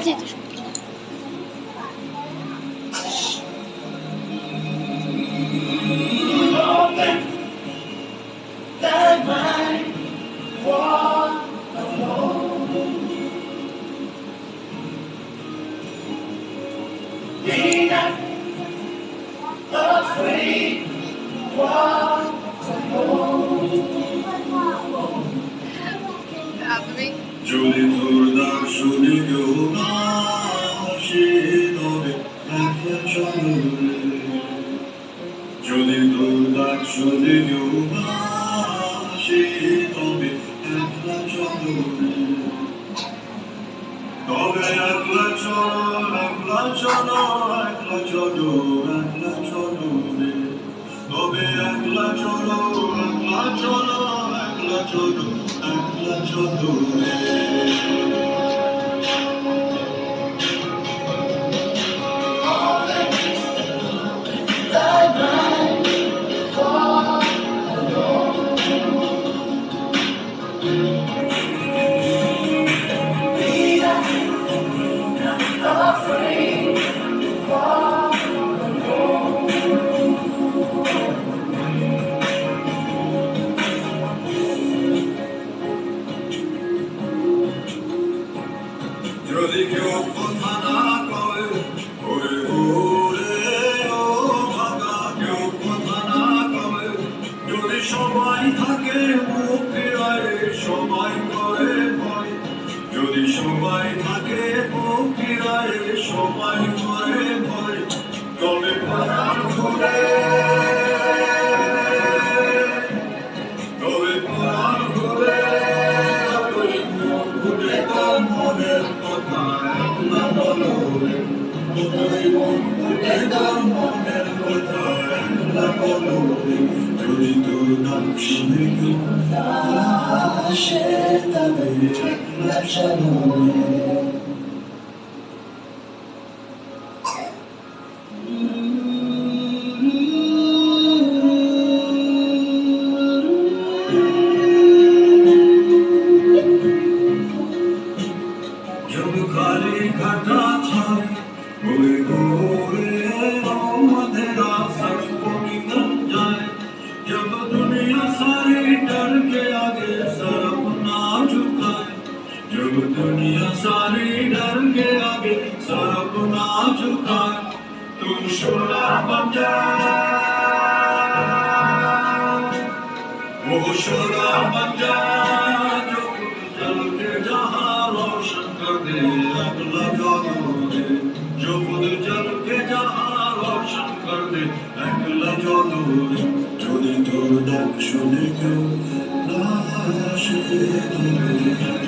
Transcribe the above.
যেত যদি তোর দার্শনে কেউ না আসে তবে একলা চলো যদি তোর দার্শনে কেউ না আসে তবে একলা চলো তবে একলা চলো একলা চলো একলা চলো একলা চলো রে তবে একলা চলো একলা চলো একলা চলো একলা চলো রে যদি কেউ কথা না কয় ওরে ওরে ও ভাগা কেউ কথা না কয় যদি সবাই থাকে মুখ ফিরায় সবাই করে ভয় যদি সবাই থাকে মুখ ফিরায় সবাই করে ভয় তবে প্রাণ ঘুরে তবে প্রাণ ঘুরে ঘুরে তো মনের কথা একলা বলো রে ঘুরে তো মনের কথা একলা বলো রে যদি তোর নাম শুনে কেউ আসে তবে একলা চলো রে जब खाली घटा छाए ओए ओए मधेरा सड़कों निकल जाए जब दुनिया सारी डर के आगे सर अपना झुकाए जब दुनिया सारी डर के आगे सर अपना झुकाए तुम शोला बन जाए वो शोला बन जाए जो जल के जहाँ रोशन कर दे अगला जानो दे जो खुद जल के जहाँ रोशन कर दे अगला जानो दे যদি তোর ডাক শুনে কেউ না আসে